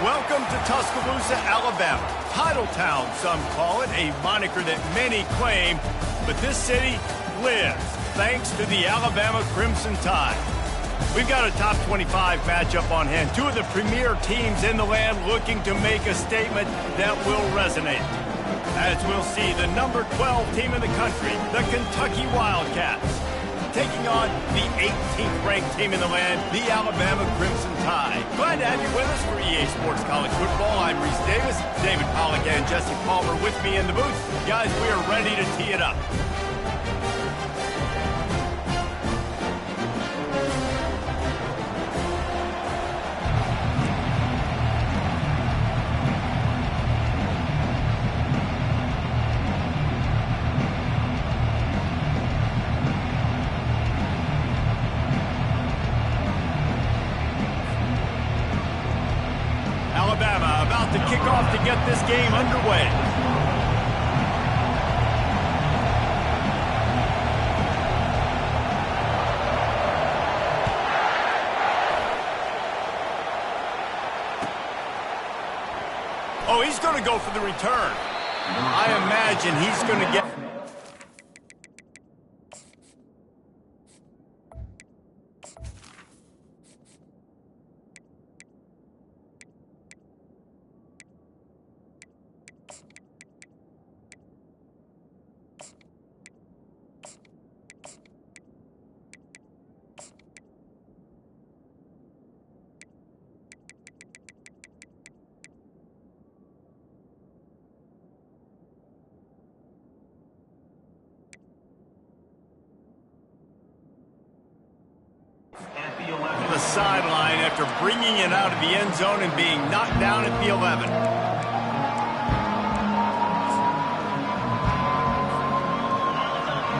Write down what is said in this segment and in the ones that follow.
Welcome to Tuscaloosa, Alabama. Title Town, some call it, a moniker that many claim, but this city lives thanks to the Alabama Crimson Tide. We've got a top 25 matchup on hand. Two of the premier teams in the land looking to make a statement that will resonate. As we'll see, the number 12 team in the country, the Kentucky Wildcats, taking on the 18th ranked team in the land, the Alabama Crimson Tide. Glad to have you with us for EA Sports College Football. I'm Reese Davis, David Pollack and Jesse Palmer with me in the booth. Guys, we are ready to tee it up. Alabama about to kick off to get this game underway. Oh, he's going to go for the return. I imagine he's going to get... the sideline after bringing it out of the end zone and being knocked down at the 11.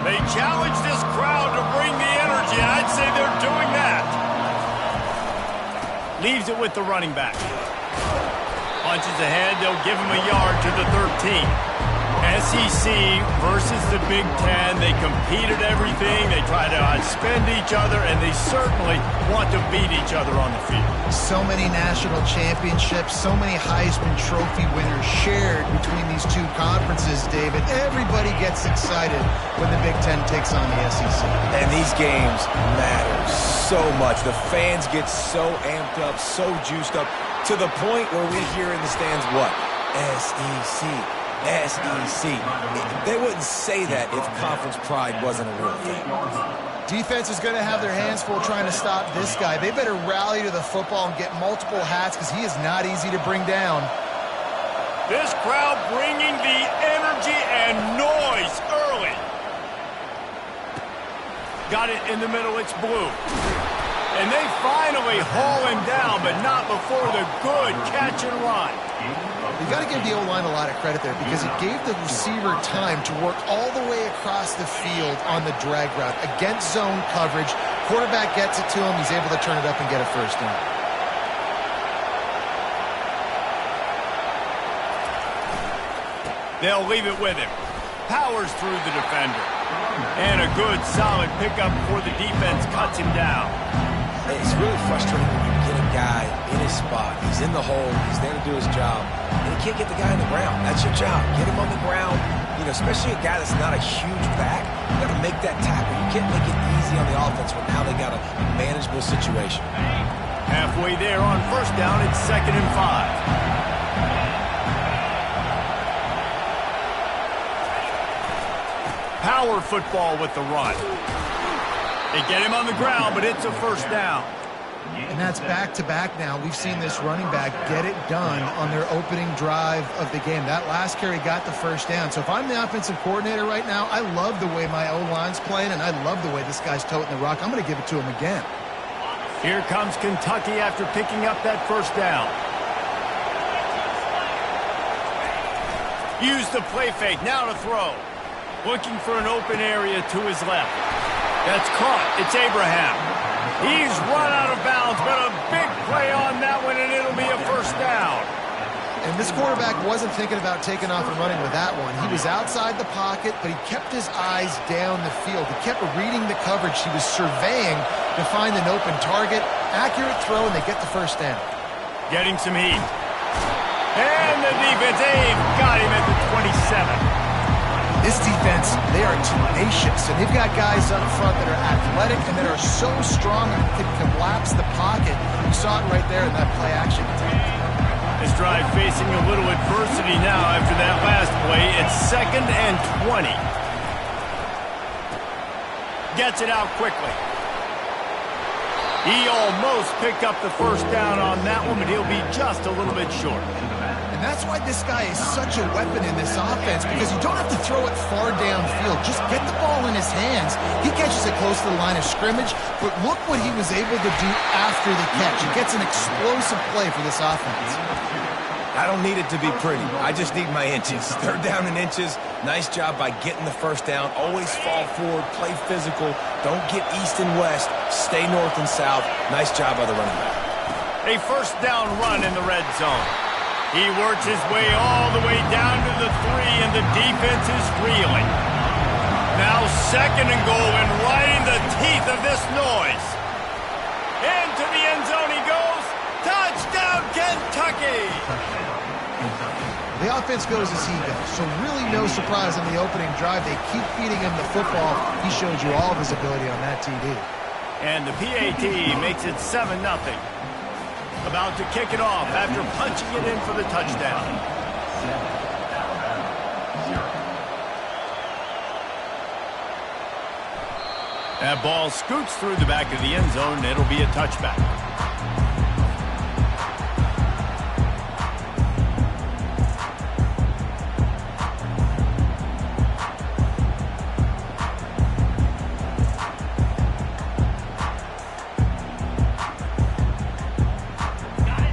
They challenge this crowd to bring the energy, and I'd say they're doing that. Leaves it with the running back. Punches ahead, they'll give him a yard to the 13. SEC versus the Big Ten. They compete at everything. They try to outspend each other, and they certainly want to beat each other on the field. So many national championships, so many Heisman Trophy winners shared between these two conferences, David. Everybody gets excited when the Big Ten takes on the SEC. And these games matter so much. The fans get so amped up, so juiced up, to the point where we hear in the stands what? SEC. SEC. They wouldn't say that if conference pride wasn't a real thing. Defense is going to have their hands full trying to stop this guy. They better rally to the football and get multiple hats because he is not easy to bring down. This crowd bringing the energy and noise early. Got it in the middle, it's blue. And they finally haul him down, but not before the good catch and run. You got to give the O-line a lot of credit there because it gave the receiver time to work all the way across the field on the drag route against zone coverage. Quarterback gets it to him. He's able to turn it up and get a first down. They'll leave it with him. Powers through the defender. And a good, solid pickup before the defense cuts him down. It's really frustrating when you get a guy in his spot. He's in the hole. He's there to do his job. And you can't get the guy on the ground. That's your job. Get him on the ground. You know, especially a guy that's not a huge back. You got to make that tackle. You can't make it easy on the offense when now they got a manageable situation. Halfway there on first down, it's 2nd and 5. Power football with the run. They get him on the ground, but it's a first down. And that's back-to-back now. We've seen this running back get it done on their opening drive of the game. That last carry got the first down. So if I'm the offensive coordinator right now, I love the way my O-line's playing, and I love the way this guy's toting the rock. I'm going to give it to him again. Here comes Kentucky after picking up that first down. Use the play fake. Now to throw. Looking for an open area to his left. That's caught. It's Abraham. He's run out of bounds, but a big play on that one, and it'll be a first down. And this quarterback wasn't thinking about taking off and running with that one. He was outside the pocket, but he kept his eyes down the field. He kept reading the coverage. He was surveying to find an open target. Accurate throw, and they get the first down. Getting some heat. And the defense got him at the 27. This defense, they are tenacious, and they've got guys up front that are athletic and that are so strong and can collapse the pocket. You saw it right there in that play action attempt. This drive facing a little adversity now after that last play. It's 2nd and 20. Gets it out quickly. He almost picked up the first down on that one, but he'll be just a little bit short. And that's why this guy is such a weapon in this offense, because you don't have to throw it far downfield. Just get the ball in his hands. He catches it close to the line of scrimmage, but look what he was able to do after the catch. It gets an explosive play for this offense. I don't need it to be pretty. I just need my inches. 3rd down and inches. Nice job by getting the first down. Always fall forward, play physical. Don't get east and west. Stay north and south. Nice job by the running back. A first down run in the red zone. He works his way all the way down to the 3, and the defense is reeling. Now 2nd and goal, and right in the teeth of this noise. Into the end zone he goes. Touchdown, Kentucky! The offense goes as he goes, so really no surprise on the opening drive. They keep feeding him the football. He showed you all of his ability on that TD. And the PAT makes it 7-0. About to kick it off after punching it in for the touchdown. That ball scoots through the back of the end zone, and it'll be a touchback.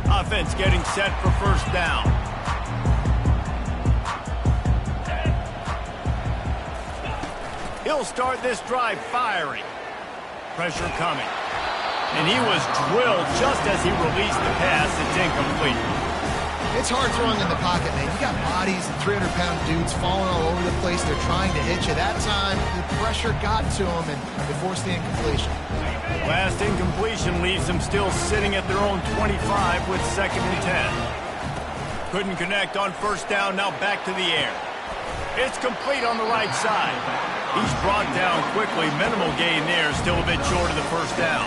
Offense getting set for first down. He'll start this drive firing. Pressure coming. And he was drilled just as he released the pass. It's incomplete. It's hard throwing in the pocket, man. You got bodies and 300-pound dudes falling all over the place. They're trying to hit you. That time, the pressure got to him, and they forced the incompletion. Last incompletion leaves them still sitting at their own 25 with 2nd and 10. Couldn't connect on first down, now back to the air. It's complete on the right side. He's brought down quickly. Minimal gain there, still a bit short of the first down.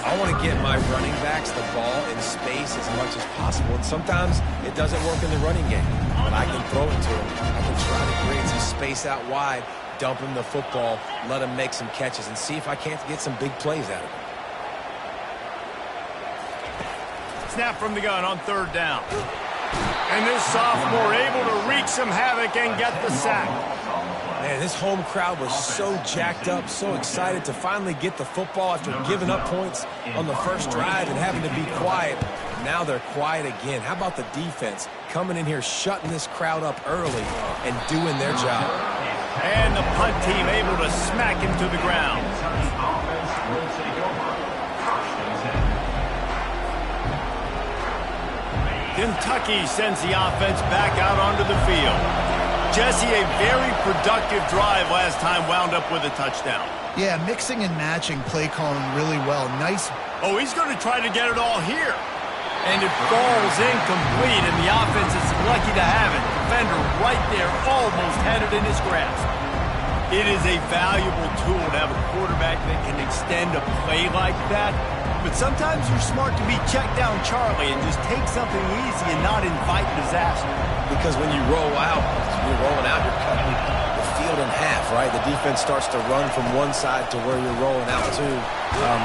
I want to get my running backs the ball in space as much as possible. And sometimes it doesn't work in the running game, but I can throw it to them. I can try to create some space out wide, dump him the football, let him make some catches, and see if I can't get some big plays out of him. Snap from the gun on 3rd down. And this sophomore able to wreak some havoc and get the sack. Man, this home crowd was so jacked up, so excited to finally get the football after giving up points on the first drive and having to be quiet. Now they're quiet again. How about the defense coming in here, shutting this crowd up early and doing their job? And the punt team able to smack him to the ground. Kentucky sends the offense back out onto the field. Jesse, a very productive drive last time, wound up with a touchdown. Yeah, mixing and matching play calling really well. Nice. Oh, he's going to try to get it all here. And it falls incomplete, and the offense is lucky to have it. Defender right there almost had it in his grasp. It is a valuable tool to have a quarterback that can extend a play like that. But sometimes you're smart to be check down Charlie and just take something easy and not invite disaster. Because when you roll out, you're rolling out, you're cutting the field in half, right? The defense starts to run from one side to where you're rolling out to.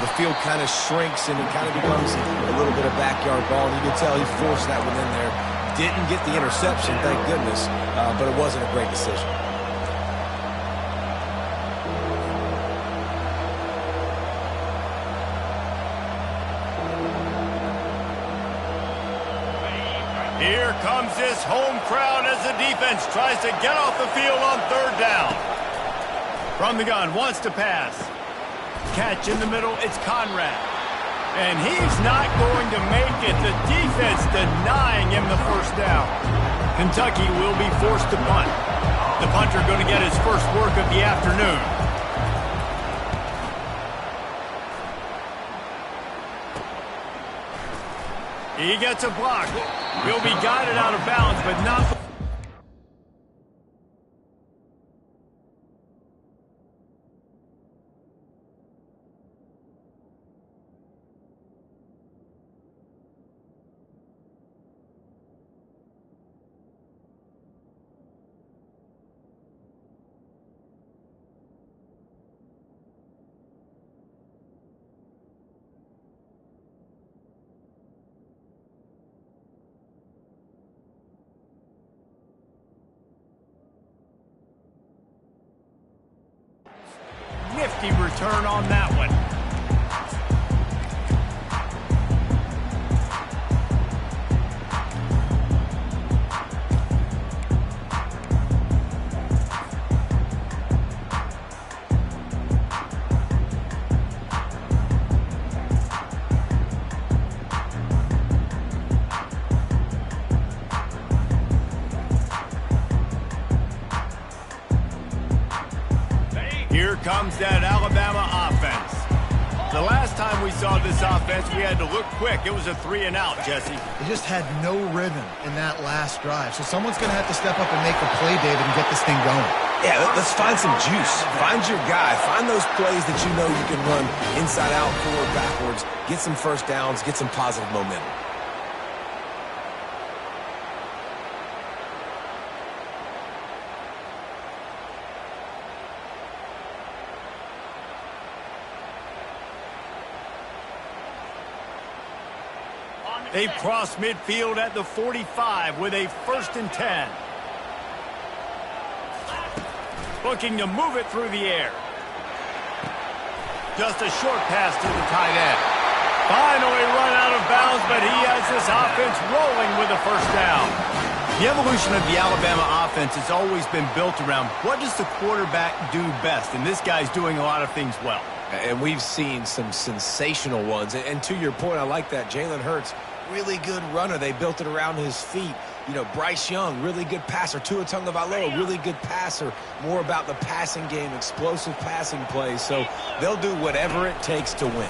The field kind of shrinks and it kind of becomes a little bit of backyard ball. And you can tell he forced that one in there. Didn't get the interception, thank goodness, but it wasn't a great decision. Here comes this home crowd as the defense tries to get off the field on 3rd down. From the gun, wants to pass. Catch in the middle, it's Conrad. And he's not going to make it. The defense denying him the first down. Kentucky will be forced to punt. The punter going to get his first work of the afternoon. He gets a block. He'll be guided out of bounds, but not... Nifty return on that one. Here comes that Alabama offense. The last time we saw this offense, we had to look quick. It was a 3-and-out, Jesse. They just had no rhythm in that last drive. So someone's going to have to step up and make a play, David, and get this thing going. Yeah, let's find some juice. Find your guy. Find those plays that you know you can run inside out, forward, backwards. Get some first downs. Get some positive momentum. They've crossed midfield at the 45 with a 1st and 10. Looking to move it through the air. Just a short pass to the tight end. Finally run out of bounds, but he has this offense rolling with a 1st down. The evolution of the Alabama offense has always been built around what does the quarterback do best, and this guy's doing a lot of things well. And we've seen some sensational ones. And to your point, I like that. Jalen Hurts, really good runner. They built it around his feet. You know, Bryce Young, really good passer. Tua Tagovailoa, really good passer. More about the passing game, explosive passing plays. So they'll do whatever it takes to win.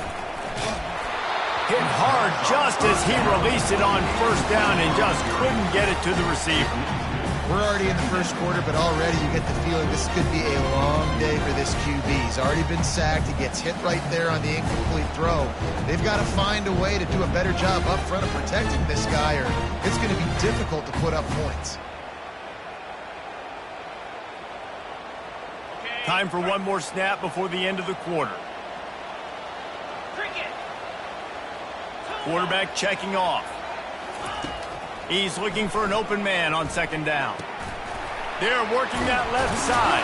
Hit hard just as he released it on 1st down and just couldn't get it to the receiver. We're already in the 1st quarter, but already you get the feeling this could be a long day for this QB. He's already been sacked. He gets hit right there on the incomplete throw. They've got to find a way to do a better job up front of protecting this guy, or it's going to be difficult to put up points. Time for one more snap before the end of the quarter. Quarterback checking off. He's looking for an open man on 2nd down. They're working that left side.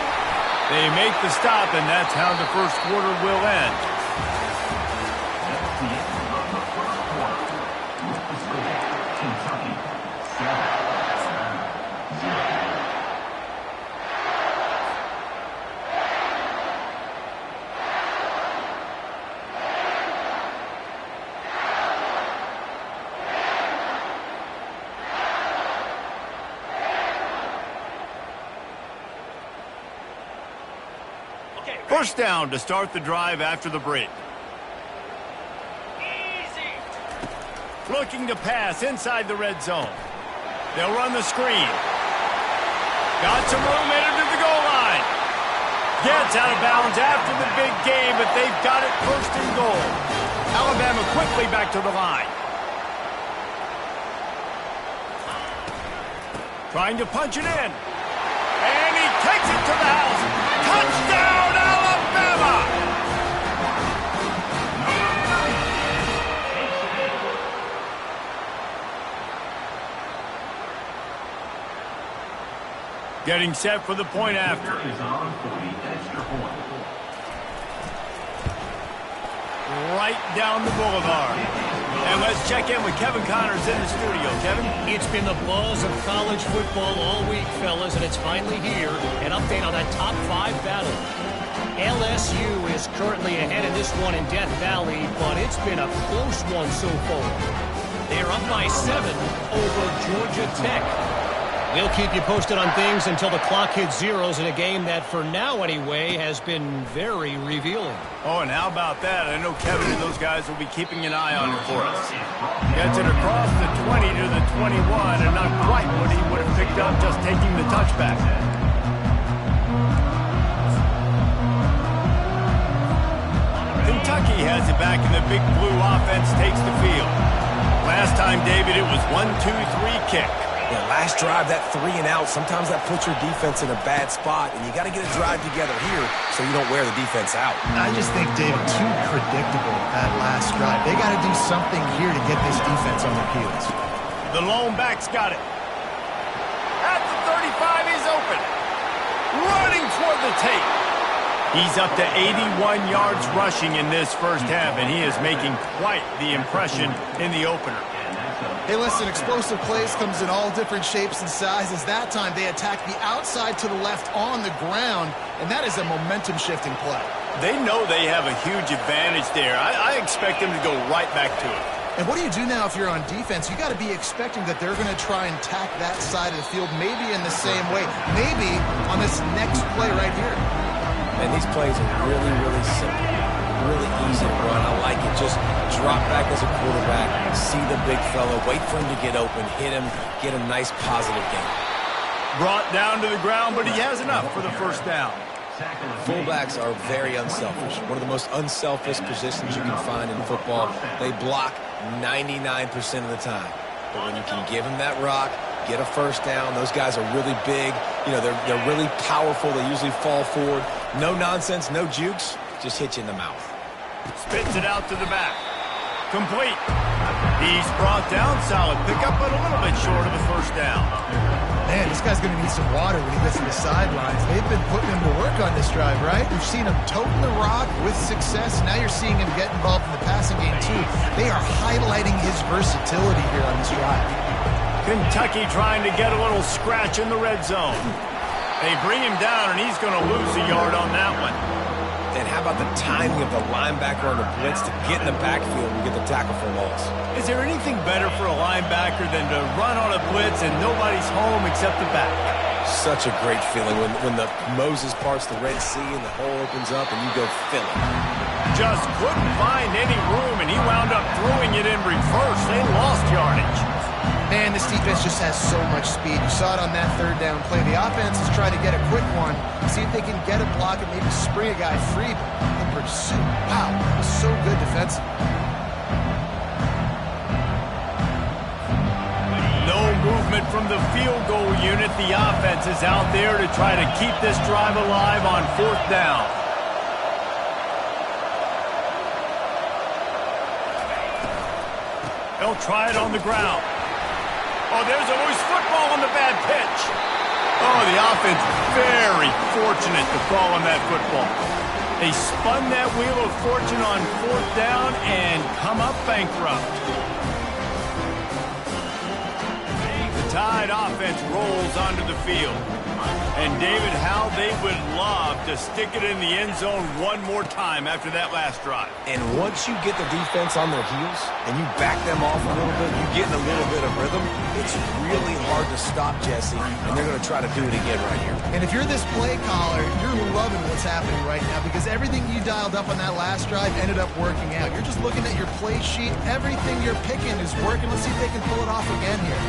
They make the stop, and that's how the 1st quarter will end. First down to start the drive after the break. Easy. Looking to pass inside the red zone. They'll run the screen. Got some room headed to the goal line. Gets out of bounds after the big game, but they've got it 1st and goal. Alabama quickly back to the line. Trying to punch it in. And he takes it to the house. Touchdown, Alabama! Getting set for the point after. Right down the boulevard. And let's check in with Kevin Connors in the studio. Kevin? It's been the buzz of college football all week, fellas, and it's finally here. An update on that top 5 battle. LSU is currently ahead in this one in Death Valley, but it's been a close one so far. They're up by 7 over Georgia Tech. We'll keep you posted on things until the clock hits zeros in a game that, for now anyway, has been very revealing. Oh, and how about that? I know Kevin and those guys will be keeping an eye on it for us. Gets it across the 20 to the 21, and not quite what he would have picked up just taking the touchback. Kentucky has it back, and the big blue offense takes the field. Last time, David, it was 1-2-3 kick. Yeah, last drive, that 3 and out, sometimes that puts your defense in a bad spot, and you got to get a drive together here so you don't wear the defense out. I just think, David, too predictable that last drive. They got to do something here to get this defense on their heels. The lone back's got it. At the 35, he's open. Running toward the tape. He's up to 81 yards rushing in this first half, and he is making quite the impression in the opener. Hey, listen, explosive plays comes in all different shapes and sizes. That time, they attack the outside to the left on the ground, and that is a momentum-shifting play. They know they have a huge advantage there. I expect them to go right back to it. And what do you do now if you're on defense? You got to be expecting that they're going to try and attack that side of the field, maybe in the same way, maybe on this next play right here. And these plays are really, really simple. Really easy to run. I like it. Just drop back as a quarterback, see the big fella, wait for him to get open, hit him, get a nice positive gain. Brought down to the ground, but he has enough for the first down. Fullbacks are very unselfish. One of the most unselfish positions you can find in football. They block 99% of the time. But when you can give them that rock, get a first down, those guys are really big. You know, they're really powerful. They usually fall forward. No nonsense, no jukes, just hit you in the mouth. Spits it out to the back. Complete. He's brought down. Solid pickup, but a little bit short of the first down. Man, this guy's going to need some water when he gets to the sidelines. They've been putting him to work on this drive, right? We've seen him toting the rock with success. Now you're seeing him get involved in the passing game, too. They are highlighting his versatility here on this drive. Kentucky trying to get a little scratch in the red zone. They bring him down, and he's going to lose a yard on that one. And how about the timing of the linebacker on the blitz to get in the backfield and get the tackle for loss? Is there anything better for a linebacker than to run on a blitz and nobody's home except the back? Such a great feeling when the Moses parts the Red Sea and the hole opens up and you go fill it. Just couldn't find any room, and he wound up throwing it in reverse. They lost yardage. Man, this defense just has so much speed. You saw it on that third down play. The offense is trying to get a quick one, see if they can get a block and maybe spring a guy free. But the pursuit, wow, was so good defensively. No movement from the field goal unit. The offense is out there to try to keep this drive alive on fourth down. They'll try it on the ground. Oh, there's a loose football on the bad pitch. Oh, the offense very fortunate to fall on that football. They spun that wheel of fortune on fourth down and come up bankrupt. The Tide offense rolls onto the field. And, David, how they would love to stick it in the end zone one more time after that last drive. And once you get the defense on their heels and you back them off a little bit, you get in a little bit of rhythm, it's really hard to stop, Jesse, and they're going to try to do it again right here. And if you're this play caller, you're loving what's happening right now because everything you dialed up on that last drive ended up working out. You're just looking at your play sheet. Everything you're picking is working. Let's see if they can pull it off again here.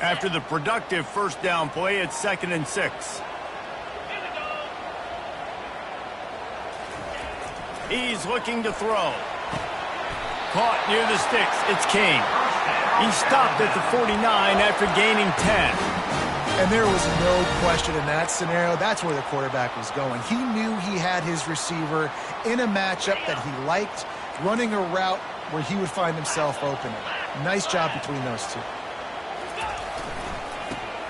After the productive first down play, it's 2nd and 6. He's looking to throw. Caught near the sticks. It's King. He stopped at the 49 after gaining 10. And there was no question in that scenario. That's where the quarterback was going. He knew he had his receiver in a matchup that he liked, running a route where he would find himself open. Nice job between those two.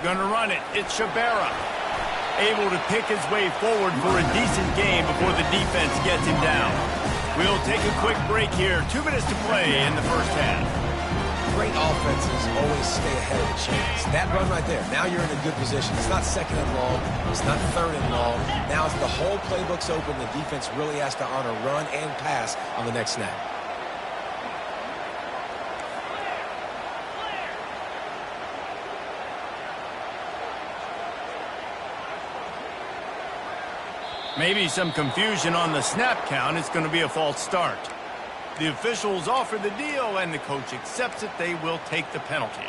Gonna run it. It's Shabera. Able to pick his way forward for a decent game before the defense gets him down. We'll take a quick break here. 2 minutes to play in the first half. Great offenses always stay ahead of the chains. That run right there, now you're in a good position. It's not second and long. It's not third and long. Now as the whole playbook's open, the defense really has to honor run and pass on the next snap. Maybe some confusion on the snap count. It's going to be a false start. The officials offer the deal, and the coach accepts it. They will take the penalty.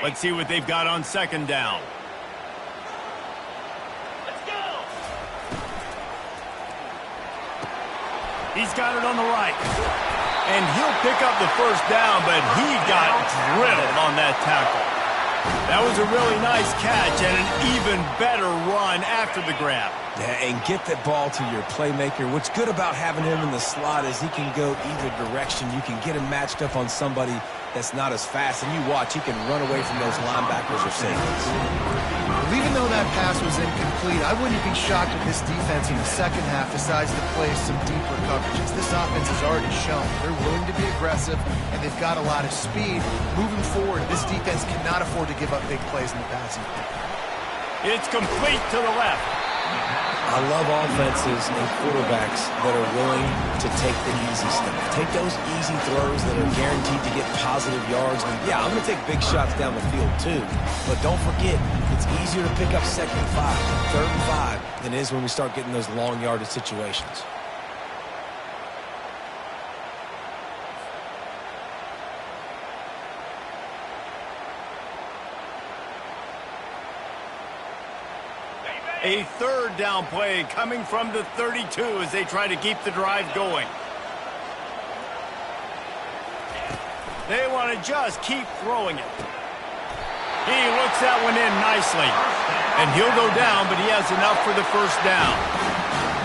Let's see what they've got on second down. Let's go. He's got it on the right. And he'll pick up the first down, but he got drilled on that tackle. That was a really nice catch and an even better run after the grab. Yeah, and get that ball to your playmaker. What's good about having him in the slot is he can go either direction. You can get him matched up on somebody that's not as fast, and you watch, he can run away from those linebackers or safeties. Even though that pass was incomplete, I wouldn't be shocked if this defense in the second half decides to play some deeper coverages. This offense has already shown they're willing to be aggressive, and they've got a lot of speed. Moving forward, this defense cannot afford to give up big plays in the passing game. It's complete to the left. I love offenses and quarterbacks that are willing to take the easy stuff. Take those easy throws that are guaranteed to get positive yards. And yeah, I'm going to take big shots down the field too. But don't forget, it's easier to pick up second and 5, third and 5 than it is when we start getting those long yardage situations. A third down play coming from the 32 as they try to keep the drive going. They want to just keep throwing it. He looks that one in nicely. And he'll go down, but he has enough for the first down.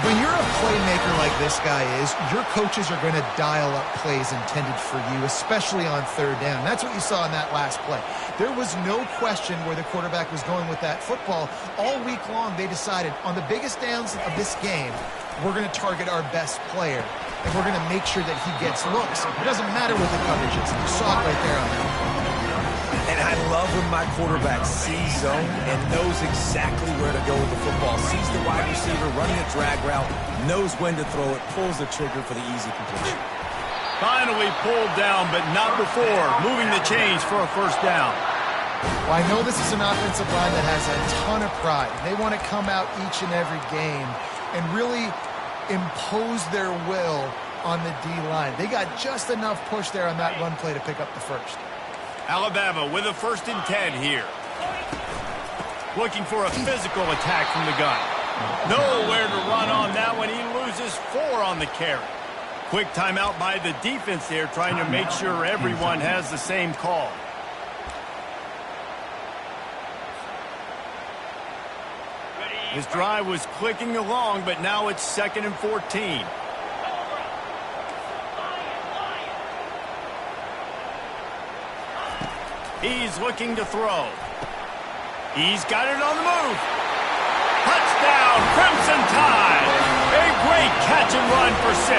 When you're a playmaker like this guy is, your coaches are going to dial up plays intended for you, especially on third down. That's what you saw in that last play. There was no question where the quarterback was going with that football. All week long, they decided on the biggest downs of this game, we're going to target our best player, and we're going to make sure that he gets looks. It doesn't matter what the coverage is. You saw it right there on that. And I love when my quarterback sees zone and knows exactly where to go with the football. Sees the wide receiver running a drag route, knows when to throw it, pulls the trigger for the easy completion. Finally pulled down, but not before. Moving the chains for a first down. Well, I know this is an offensive line that has a ton of pride. They want to come out each and every game and really impose their will on the D-line. They got just enough push there on that run play to pick up the first. Alabama with a 1st and 10 here. Looking for a physical attack from the gun. Nowhere to run on that one. He loses 4 on the carry. Quick timeout by the defense there, trying to make sure everyone has the same call. His drive was clicking along, but now it's 2nd and 14. He's looking to throw. He's got it on the move. Touchdown, Crimson Tide. A great catch and run for 6.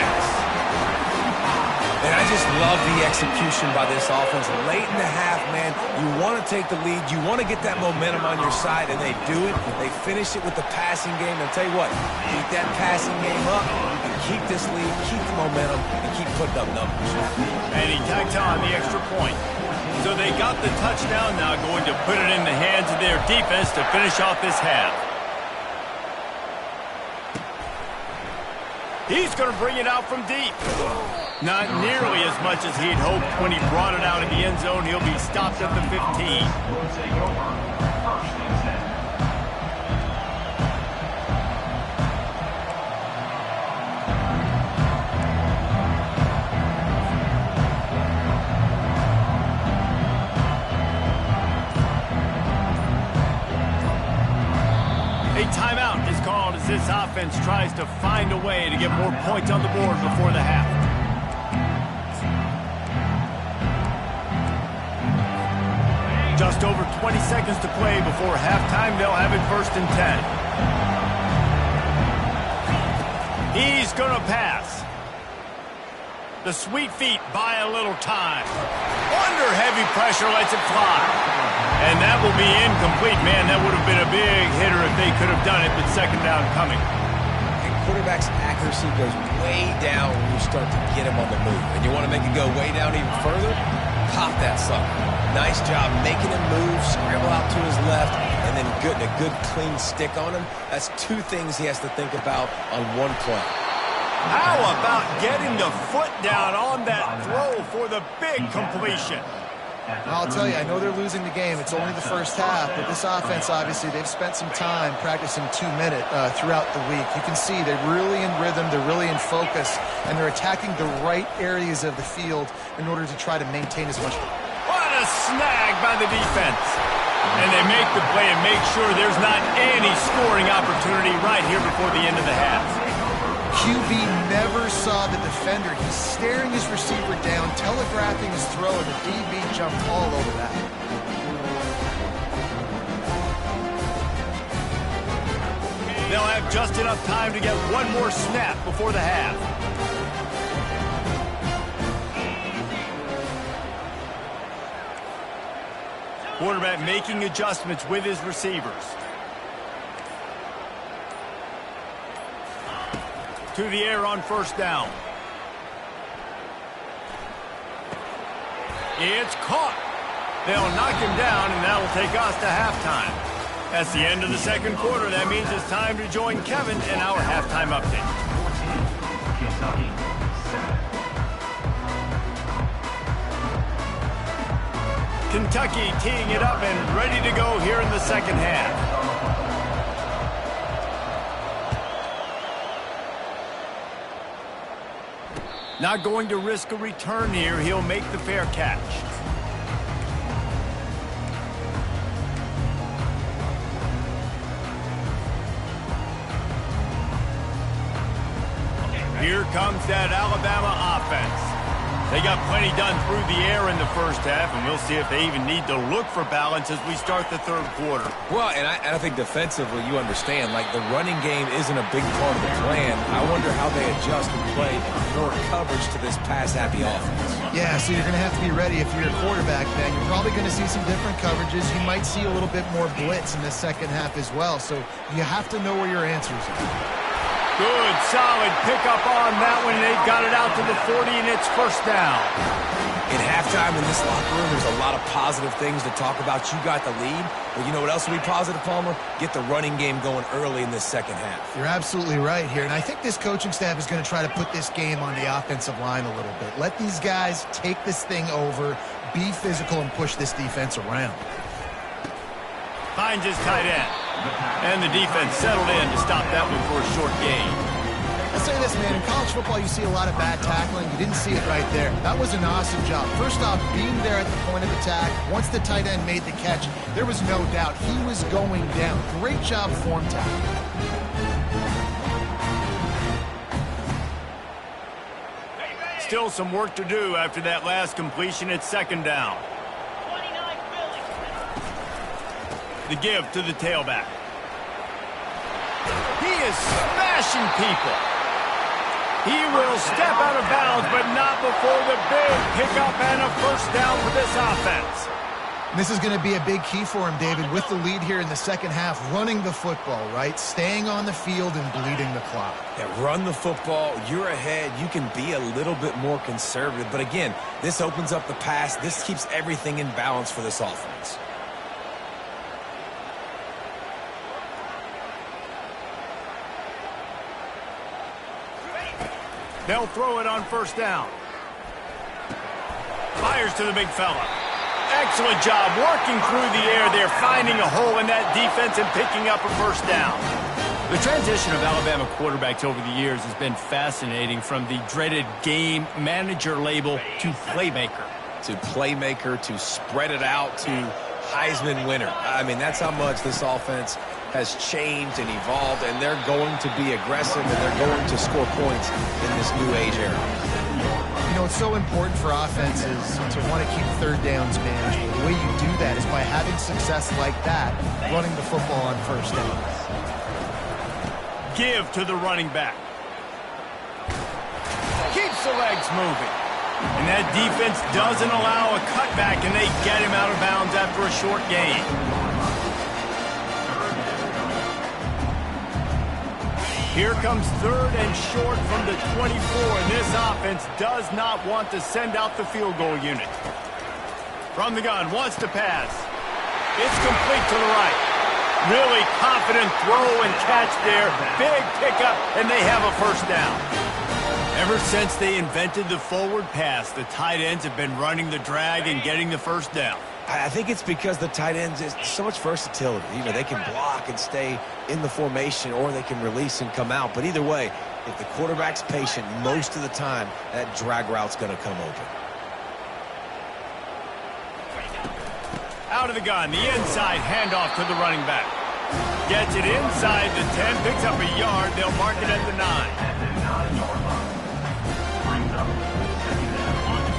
And I just love the execution by this offense. Late in the half, man, you want to take the lead. You want to get that momentum on your side, and they do it. They finish it with the passing game. And I'll tell you what, keep that passing game up. You can keep this lead, keep the momentum, and keep putting up numbers. And he tacked on the extra point. So they got the touchdown, now going to put it in the hands of their defense to finish off this half. He's going to bring it out from deep. Not nearly as much as he'd hoped when he brought it out of the end zone. He'll be stopped at the 15. Timeout is called as this offense tries to find a way to get more points on the board before the half. Just over 20 seconds to play before halftime. They'll have it 1st and 10. He's going to pass. The sweet feet buy a little time. Under heavy pressure, lets it fly. And that will be incomplete. Man, that would have been a big hitter if they could have done it, but second down coming. And quarterback's accuracy goes way down when you start to get him on the move. And you want to make it go way down even further? Pop that sucker. Nice job making him move, scramble out to his left, and then getting a good clean stick on him. That's two things he has to think about on one play. How about getting the foot down on that throw for the big completion? I'll tell you, I know they're losing the game. It's only the first half, but this offense, obviously, they've spent some time practicing 2-minute throughout the week. You can see they're really in rhythm, they're really in focus, and they're attacking the right areas of the field in order to try to maintain as much. What a snag by the defense. And they make the play and make sure there's not any scoring opportunity right here before the end of the half. QB never saw the defender. He's staring his receiver down, telegraphing his throw, and the DB jumped all over that. They'll have just enough time to get one more snap before the half. Quarterback making adjustments with his receivers. To the air on first down. It's caught. They'll knock him down, and that'll take us to halftime. That's the end of the second quarter. That means it's time to join Kevin in our halftime update. Kentucky teeing it up and ready to go here in the second half. Not going to risk a return here. He'll make the fair catch. Here comes that Alabama offense. They got plenty done through the air in the first half, and we'll see if they even need to look for balance as we start the third quarter. Well, and I think defensively, you understand, like the running game isn't a big part of the plan. I wonder how they adjust and play more coverage to this pass-happy offense. Yeah, so you're going to have to be ready if you're a quarterback, man. You're probably going to see some different coverages. You might see a little bit more blitz in the second half as well, so you have to know where your answers are. Good, solid pickup on that one. They've got it out to the 40, and it's first down. In halftime in this locker room, there's a lot of positive things to talk about. You got the lead, but you know what else will be positive, Palmer? Get the running game going early in this second half. You're absolutely right here, and I think this coaching staff is going to try to put this game on the offensive line a little bit. Let these guys take this thing over, be physical, and push this defense around. Finds his tight end. And the defense settled in to stop that one for a short gain. I'll say this, man. In college football, you see a lot of bad tackling. You didn't see it right there. That was an awesome job. First off, being there at the point of attack. Once the tight end made the catch, there was no doubt he was going down. Great job form tackle. Still some work to do after that last completion. It's second down. The give to the tailback. He is smashing people. He will step out of bounds, but not before the big pickup and a first down for this offense. This is going to be a big key for him, David, with the lead here in the second half, running the football, right? Staying on the field and bleeding the clock. Yeah, run the football. You're ahead. You can be a little bit more conservative. But again, this opens up the pass. This keeps everything in balance for this offense. They'll throw it on first down. Fires to the big fella. Excellent job working through the air there, finding a hole in that defense and picking up a first down. The transition of Alabama quarterbacks over the years has been fascinating, from the dreaded game manager label to playmaker. To spread it out to Heisman winner. I mean, that's how much this offense has changed and evolved, and they're going to be aggressive, and they're going to score points in this new age era. You know, it's so important for offenses to want to keep third downs manageable. The way you do that is by having success like that, running the football on first downs. Give to the running back. the legs moving. And that defense doesn't allow a cutback, and they get him out of bounds after a short gain. Here comes 3rd and short from the 24, and this offense does not want to send out the field goal unit. From the gun, wants to pass. It's complete to the right. Really confident throw and catch there. Big pickup, and they have a first down. Ever since they invented the forward pass, the tight ends have been running the drag and getting the first down. I think it's because the tight ends is so much versatility. You know, they can block and stay in the formation, or they can release and come out. But either way, if the quarterback's patient most of the time, that drag route's going to come open. Out of the gun, the inside handoff to the running back. Gets it inside the 10, picks up a yard. They'll mark it at the 9.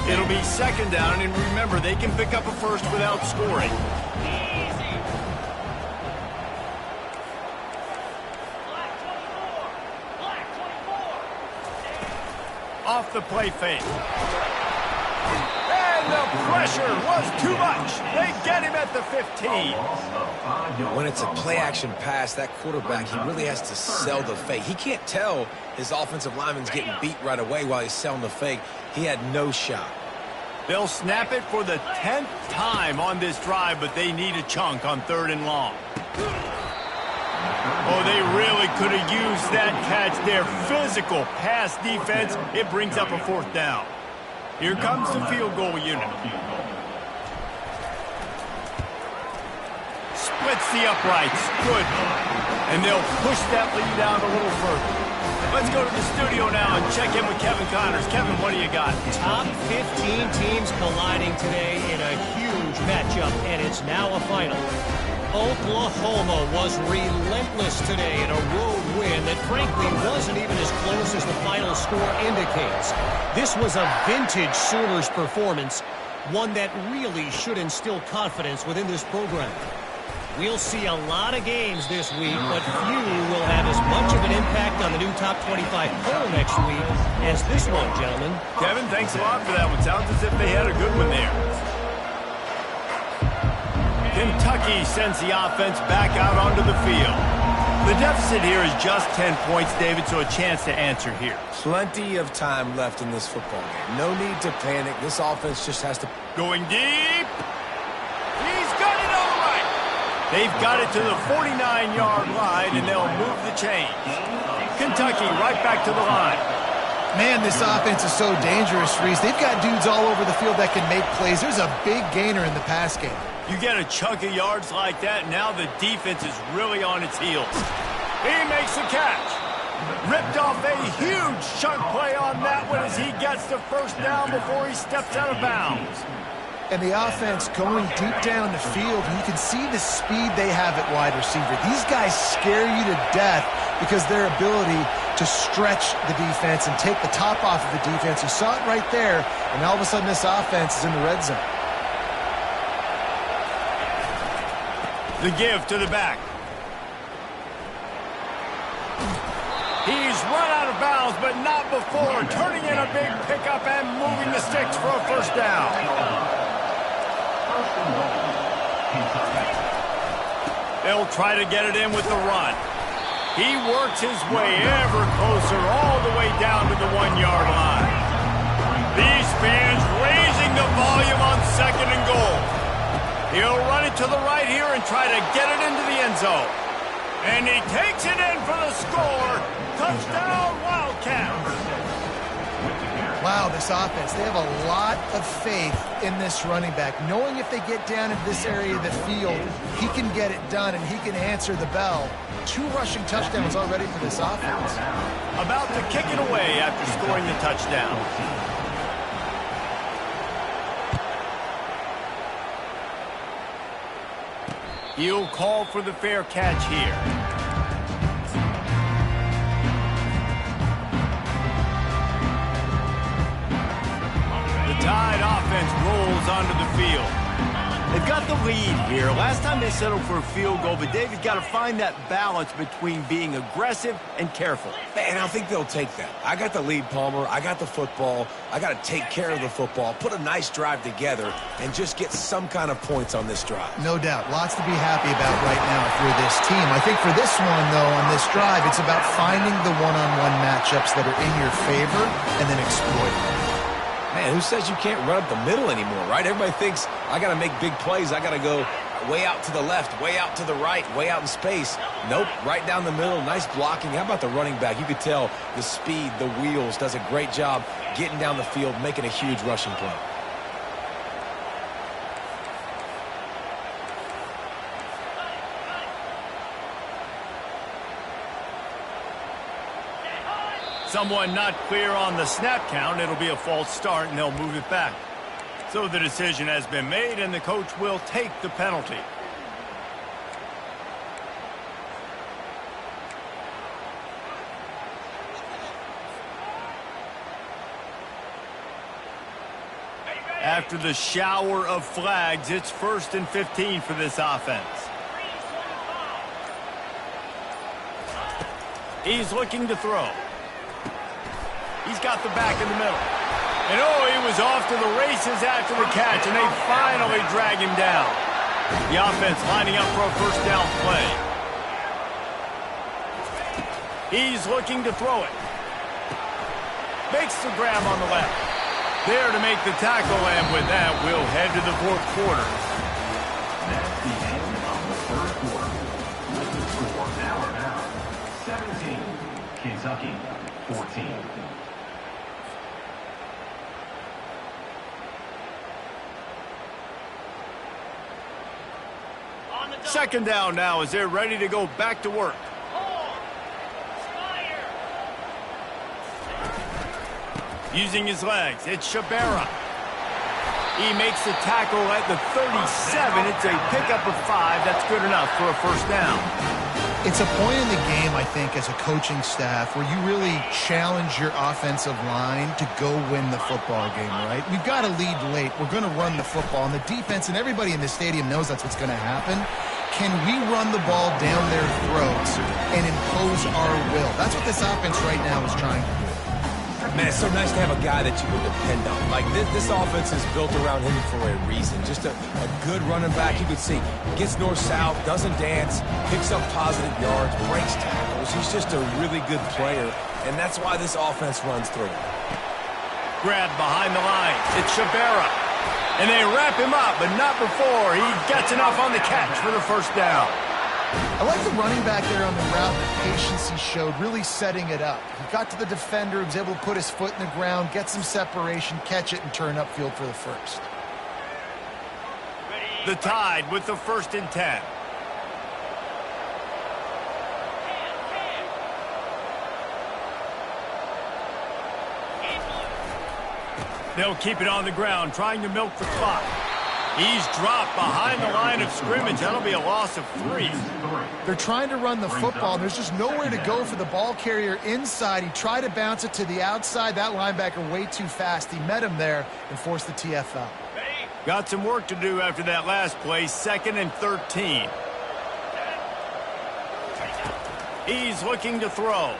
It'll be 2nd down, and remember, they can pick up a first without scoring. Off the play fake. And the pressure was too much. They get him at the 15. When it's a play-action pass, that quarterback, he really has to sell the fake. He can't tell his offensive lineman's getting beat right away while he's selling the fake. He had no shot. They'll snap it for the 10th time on this drive, but they need a chunk on 3rd and long. Oh, they really could have used that catch there. Physical pass defense. It brings up a 4th down. Here comes the field goal unit. Splits the uprights. Good. And they'll push that lead down a little further. Let's go to the studio now and check in with Kevin Connors. Kevin, what do you got? Top 15 teams colliding today in a huge matchup, and it's now a final. Oklahoma was relentless today in a road win that frankly wasn't even as close as the final score indicates. This was a vintage Sooners performance, one that really should instill confidence within this program. We'll see a lot of games this week, but few will have as much of an impact on the new top 25 poll next week as this one, gentlemen. Kevin, thanks a lot for that one. Sounds as if they had a good one there. Kentucky sends the offense back out onto the field. The deficit here is just 10 points, David, so a chance to answer here. Plenty of time left in this football game. No need to panic. This offense just has to... Going deep. He's got it all right. They've got it to the 49-yard line, and they'll move the chains. Kentucky right back to the line. Man, this offense is so dangerous, Reese. They've got dudes all over the field that can make plays. There's a big gainer in the pass game. You get a chunk of yards like that, now the defense is really on its heels. He makes the catch. Ripped off a huge chunk play on that one as he gets the first down before he steps out of bounds. And the offense going deep down the field, you can see the speed they have at wide receiver. These guys scare you to death because their ability to stretch the defense and take the top off of the defense. You saw it right there, and all of a sudden this offense is in the red zone. The give to the back. He's run out of bounds, but not before. Turning in a big pickup and moving the sticks for a first down. They'll try to get it in with the run. He works his way ever closer all the way down to the 1-yard line. These fans raising the volume on 2nd and goal. He'll run it to the right here and try to get it into the end zone. And he takes it in for the score. Touchdown, Wildcats. Wow, this offense, they have a lot of faith in this running back. Knowing if they get down into this area of the field, he can get it done and he can answer the bell. 2 rushing touchdowns already for this offense. About to kick it away after scoring the touchdown. He'll call for the fair catch here. The Tide offense rolls onto the field. They've got the lead here. Last time they settled for a field goal, but David's got to find that balance between being aggressive and careful. And I think they'll take that. I got the lead, Palmer. I got the football. I got to take care of the football, put a nice drive together, and just get some kind of points on this drive. No doubt. Lots to be happy about right now if you're this team. I think for this one, though, on this drive, it's about finding the one-on-one matchups that are in your favor and then exploiting them. Man, who says you can't run up the middle anymore, right? Everybody thinks I got to make big plays. I got to go way out to the left, way out to the right, way out in space. Nope, right down the middle. Nice blocking. How about the running back? You could tell the speed, the wheels, does a great job getting down the field, making a huge rushing play. Someone not clear on the snap count. It'll be a false start, and they'll move it back. So the decision has been made, and the coach will take the penalty. After the shower of flags, it's 1st and 15 for this offense. He's looking to throw. He's got the back in the middle. And oh, he was off to the races after the catch, and they finally drag him down. The offense lining up for a first down play. He's looking to throw it. Makes the grab on the left. There to make the tackle, and with that, we'll head to the 4th quarter. That's the end of the 3rd quarter. With the score Alabama 17, Kentucky 14. Second down now as they're ready to go back to work. Using his legs, it's Shabera. He makes the tackle at the 37. It's a pickup of 5. That's good enough for a first down. It's a point in the game, I think, as a coaching staff where you really challenge your offensive line to go win the football game, right? We've got to lead late. We're going to run the football. And the defense and everybody in the stadium knows that's what's going to happen. Can we run the ball down their throats and impose our will? That's what this offense right now is trying to do. Man, it's so nice to have a guy that you can depend on. Like, this offense is built around him for a reason. Just a good running back. You can see, gets north-south, doesn't dance, picks up positive yards, breaks tackles. He's just a really good player, and that's why this offense runs through him. Grab behind the line. It's Shabera. And they wrap him up, but not before he gets enough on the catch for the first down. I like the running back there on the route, the patience he showed, really setting it up. He got to the defender, was able to put his foot in the ground, get some separation, catch it, and turn upfield for the first. The Tide with the 1st and 10. They'll keep it on the ground, trying to milk the clock. He's dropped behind the line of scrimmage. That'll be a loss of 3. They're trying to run the football, and there's just nowhere to go for the ball carrier inside. He tried to bounce it to the outside. That linebacker way too fast. He met him there and forced the TFL. Got some work to do after that last play. 2nd and 13. He's looking to throw.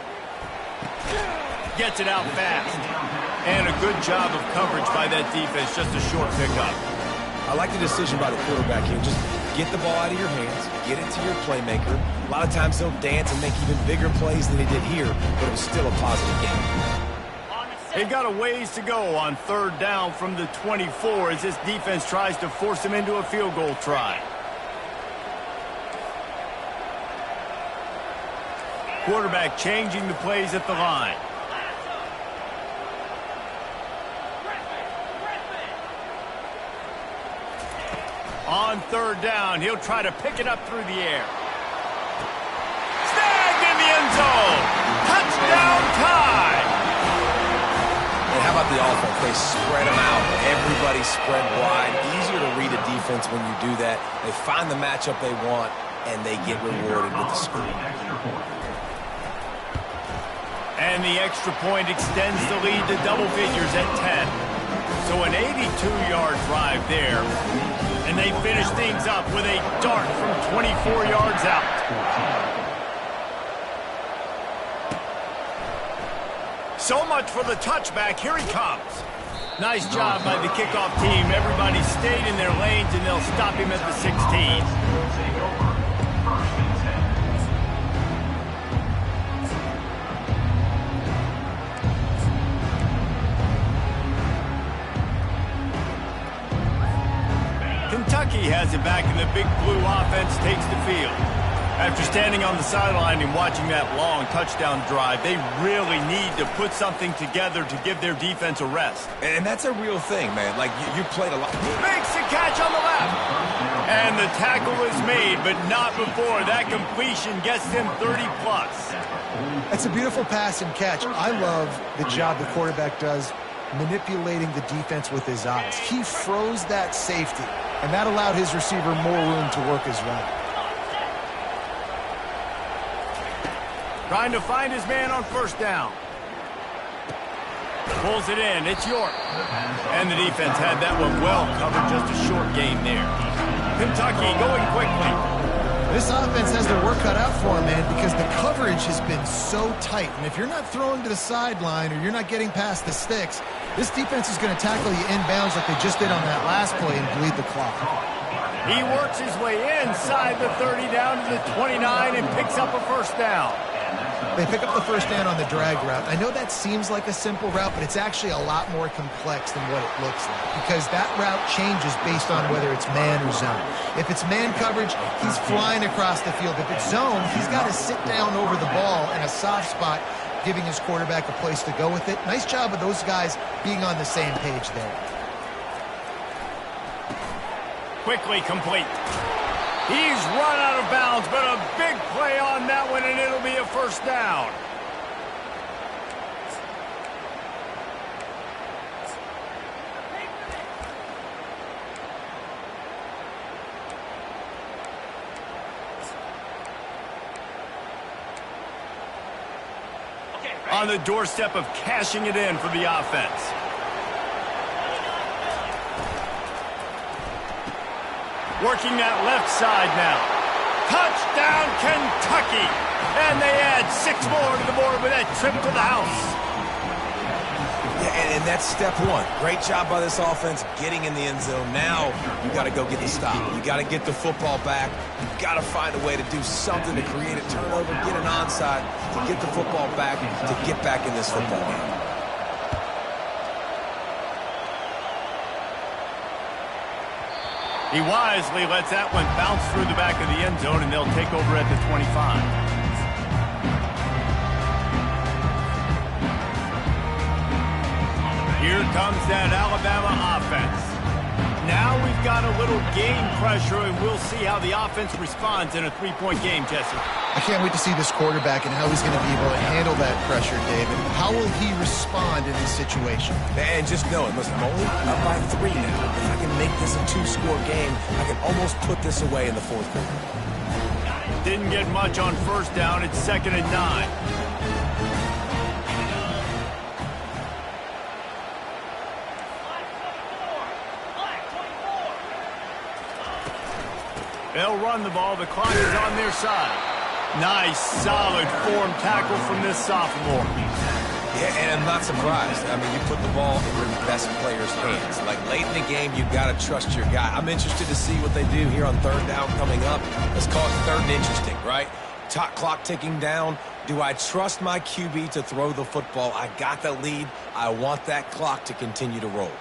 Gets it out fast. And a good job of coverage by that defense. Just a short pickup. I like the decision by the quarterback here. Just get the ball out of your hands, get it to your playmaker. A lot of times he'll dance and make even bigger plays than he did here, but it was still a positive game. They've got a ways to go on 3rd down from the 24 as this defense tries to force him into a field goal try. Quarterback changing the plays at the line. On 3rd down, he'll try to pick it up through the air. Snagged in the end zone. Touchdown Tide. And how about the offense? They spread them out. Everybody spread wide. Easier to read a defense when you do that. They find the matchup they want, and they get rewarded with the score. And the extra point extends the lead to double figures at 10. So an 82-yard drive there. And they finish things up with a dart from 24 yards out. So much for the touchback. Here he comes. Nice job by the kickoff team. Everybody stayed in their lanes, and they'll stop him at the 16. Kentucky has it back, and the big blue offense takes the field. After standing on the sideline and watching that long touchdown drive, they really need to put something together to give their defense a rest. And that's a real thing, man. Like, you played a lot. Makes the catch on the left. And the tackle is made, but not before. That completion gets them 30-plus. That's a beautiful pass and catch. I love the job the quarterback does manipulating the defense with his eyes. He froze that safety, and that allowed his receiver more room to work his route. Trying to find his man on first down. Pulls it in. It's York. And the defense had that one well covered. Just a short game there. Kentucky going quickly. This offense has their work cut out for them, man, because the coverage has been so tight. And if you're not throwing to the sideline or you're not getting past the sticks, this defense is going to tackle you inbounds like they just did on that last play and bleed the clock. He works his way inside the 30 down to the 29 and picks up a first down. They pick up the first down on the drag route. I know that seems like a simple route, but it's actually a lot more complex than what it looks like, because that route changes based on whether it's man or zone. If it's man coverage, he's flying across the field. If it's zone, he's got to sit down over the ball in a soft spot, giving his quarterback a place to go with it. Nice job of those guys being on the same page there. Quickly complete. He's run out of bounds, but a big play on that one, and it'll be a first down. On the doorstep of cashing it in for the offense. Working that left side now. Touchdown, Kentucky! And they add 6 more to the board with that trip to the house. Yeah, and that's step one. Great job by this offense getting in the end zone. Now you got to go get the stop. You got to get the football back. You got to find a way to do something to create a turnover, get an onside, to get the football back, to get back in this football game. He wisely lets that one bounce through the back of the end zone, and they'll take over at the 25. Here comes that Alabama offense. Now we've got a little game pressure, and we'll see how the offense responds in a 3-point game, Jesse. I can't wait to see this quarterback and how he's going to be able to handle that pressure, David. How will he respond in this situation? And just know it. Listen, I'm only up by 3 now. If I can make this a 2-score game, I can almost put this away in the fourth quarter. Didn't get much on first down. It's 2nd and 9. They'll run the ball. The clock is on their side. Nice, solid form tackle from this sophomore. Yeah, and I'm not surprised. I mean, you put the ball in your best player's hands. Like, late in the game, you've got to trust your guy. I'm interested to see what they do here on 3rd down coming up. Let's call it 3rd and interesting, right? Clock ticking down. Do I trust my QB to throw the football? I got the lead. I want that clock to continue to roll.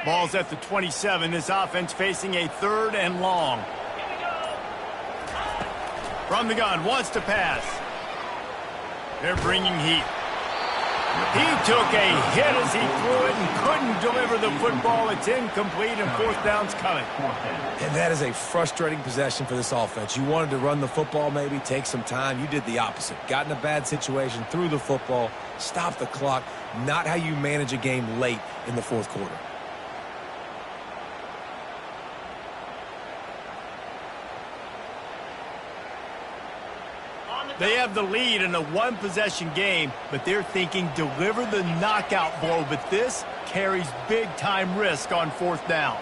Ball's at the 27. This offense facing a 3rd and long. From the gun, wants to pass. They're bringing heat. He took a hit as he threw it and couldn't deliver the football. It's incomplete, and 4th down's coming. And that is a frustrating possession for this offense. You wanted to run the football, maybe take some time. You did the opposite. Got in a bad situation, threw the football, stopped the clock. Not how you manage a game late in the 4th quarter. They have the lead in a one-possession game, but they're thinking deliver the knockout blow, but this carries big-time risk on fourth down.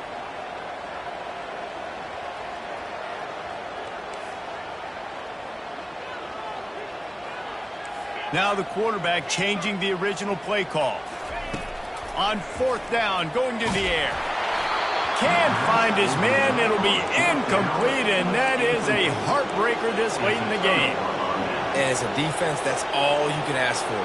Now the quarterback changing the original play call. On fourth down, going to the air. Can't find his man. It'll be incomplete, and that is a heartbreaker this late in the game. And as a defense, that's all you can ask for.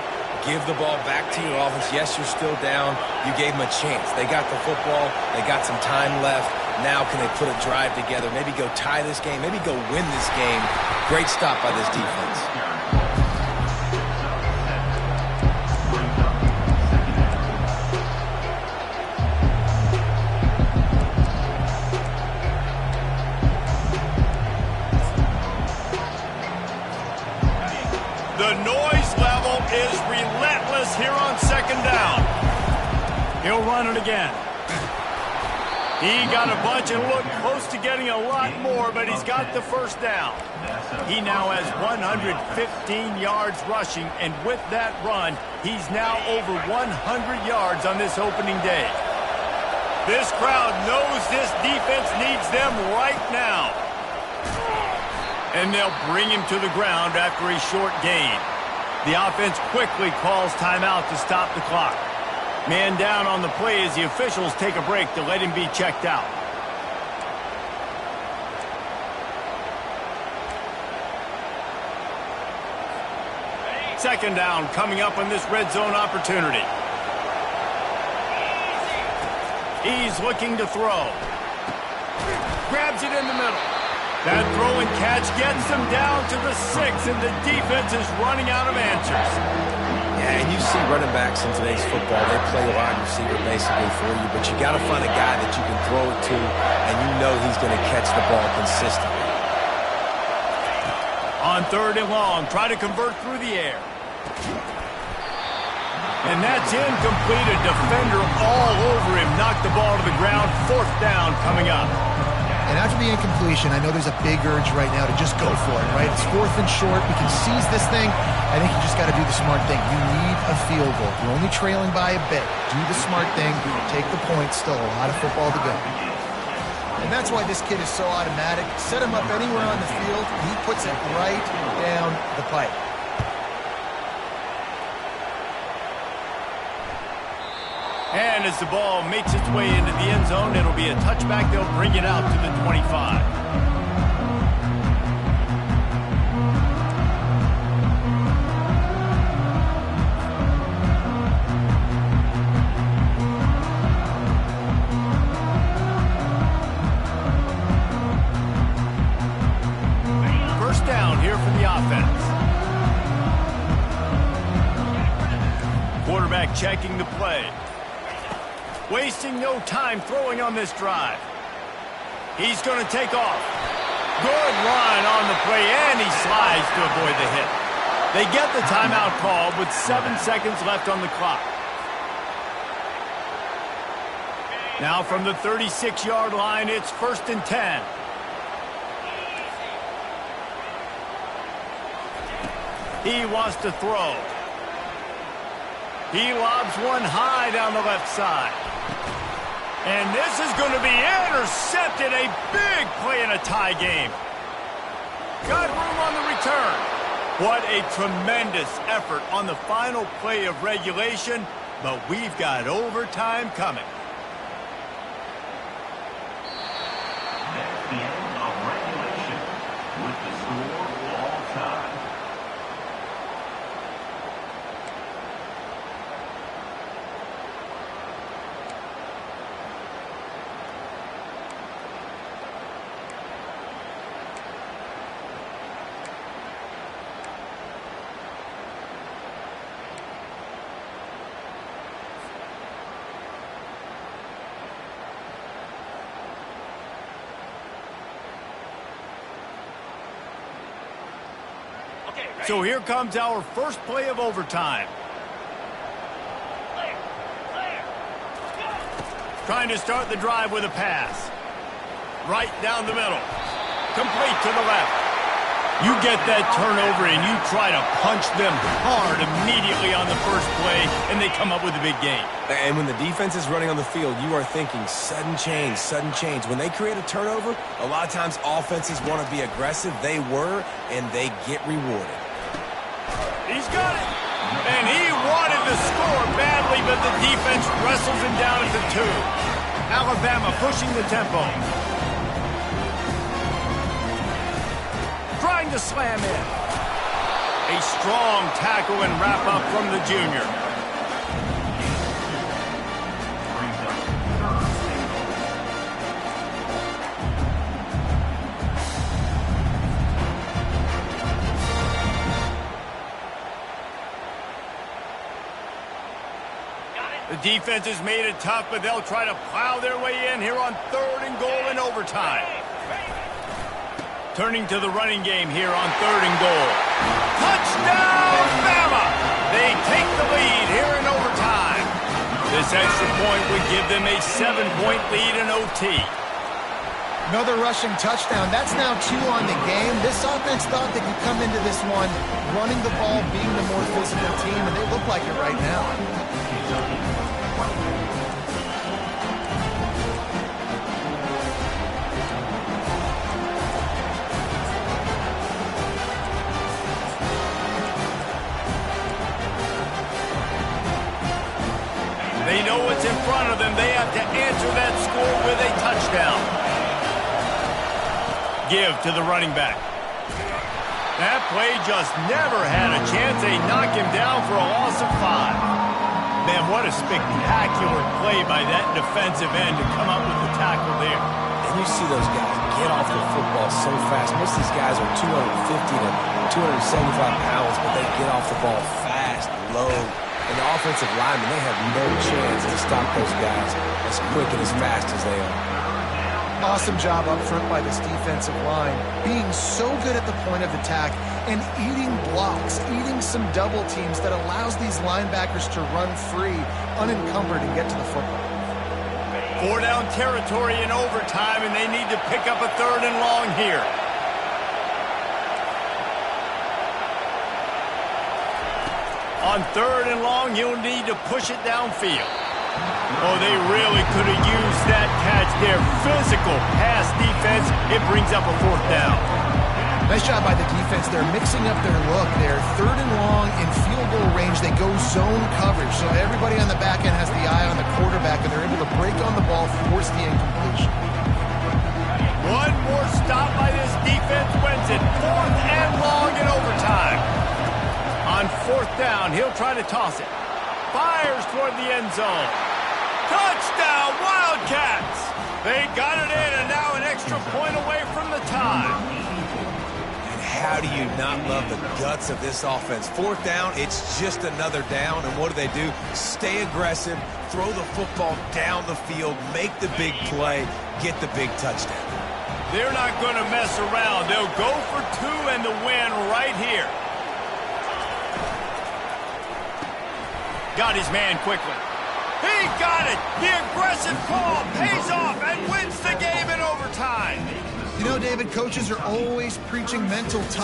Give the ball back to your offense. Yes, you're still down. You gave them a chance. They got the football. They got some time left. Now can they put a drive together? Maybe go tie this game. Maybe go win this game. Great stop by this defense. The noise level is relentless here on second down. He'll run it again. He got a bunch and looked close to getting a lot more, but he's got the first down. He now has 115 yards rushing, and with that run, he's now over 100 yards on this opening day. This crowd knows this defense needs them right now. And they'll bring him to the ground after a short gain. The offense quickly calls timeout to stop the clock. Man down on the play as the officials take a break to let him be checked out. Second down coming up on this red zone opportunity. He's looking to throw. Grabs it in the middle. That throw and catch gets them down to the 6, and the defense is running out of answers. Yeah, and you see running backs in today's football, they play a wide receiver basically for you, but you got to find a guy that you can throw it to, and you know he's going to catch the ball consistently. On third and long, try to convert through the air. And that's incomplete. A defender all over him. Knocked the ball to the ground. Fourth down coming up. And after the incompletion, I know there's a big urge right now to just go for it, right? It's fourth and short. We can seize this thing. I think you just got to do the smart thing. You need a field goal. You're only trailing by a bit. Do the smart thing. Take the point. Still a lot of football to go. And that's why this kid is so automatic. Set him up anywhere on the field. He puts it right down the pipe. And as the ball makes its way into the end zone, it'll be a touchback. They'll bring it out to the 25. First down here for the offense. Quarterback checking the play. Wasting no time throwing on this drive. He's going to take off. Good run on the play, and he slides to avoid the hit. They get the timeout called with 7 seconds left on the clock. Now from the 36-yard line, it's 1st and 10. He wants to throw. He lobs one high down the left side. And this is going to be intercepted. A big play in a tie game. Got room on the return. What a tremendous effort on the final play of regulation, but we've got overtime coming. That's the end of regulation with the score all time. So here comes our first play of overtime. Trying to start the drive with a pass. Right down the middle. Complete to the left. You get that turnover and you try to punch them hard immediately on the first play, and they come up with a big gain. And when the defense is running on the field, you are thinking sudden change, sudden change. When they create a turnover, a lot of times offenses want to be aggressive. They were, and they get rewarded. He's got it. And he wanted to score badly, but the defense wrestles him down at the 2. Alabama pushing the tempo. Trying to slam in. A strong tackle and wrap up from the junior. Brings up third The defense has made it tough, but they'll try to plow their way in here on 3rd and goal in overtime. Turning to the running game here on 3rd and goal. Touchdown, Bama! They take the lead here in overtime. This extra point would give them a 7-point lead in OT. Another rushing touchdown. That's now 2 on the game. This offense thought they could come into this one running the ball, being the more physical team, and they look like it right now. They know what's in front of them. They have to answer that score with a touchdown. Give to the running back. That play just never had a chance. They knock him down for a loss of 5. Man, what a spectacular play by that defensive end to come up with the tackle there. And you see those guys get off the football so fast. Most of these guys are 250 to 275 pounds, but they get off the ball fast, low. And the offensive linemen, they have no chance to stop those guys as quick and as fast as they are. Awesome job up front by this defensive line, being so good at the point of attack and eating blocks, eating some double teams that allows these linebackers to run free, unencumbered, and get to the football. 4 down territory in overtime, and they need to pick up a 3rd and long here. On 3rd and long, you'll need to push it downfield. Oh, they really could have used that catch there. Physical pass defense. It brings up a 4th down. Nice job by the defense. They're mixing up their look. They're 3rd and long in field goal range. They go zone coverage. So everybody on the back end has the eye on the quarterback, and they're able to break on the ball, force the incompletion. One more stop by this defense wins it. 4th and long in overtime. On 4th down, he'll try to toss it. Fires toward the end zone. Touchdown, Wildcats! They got it in, and now an extra point away from the tie. And how do you not love the guts of this offense? 4th down, it's just another down, and what do? Stay aggressive, throw the football down the field, make the big play, get the big touchdown. They're not going to mess around. They'll go for 2 and the win right here. Got his man quickly. He got it! The aggressive call pays off and wins the game in overtime. You know, David, coaches are always preaching mental toughness.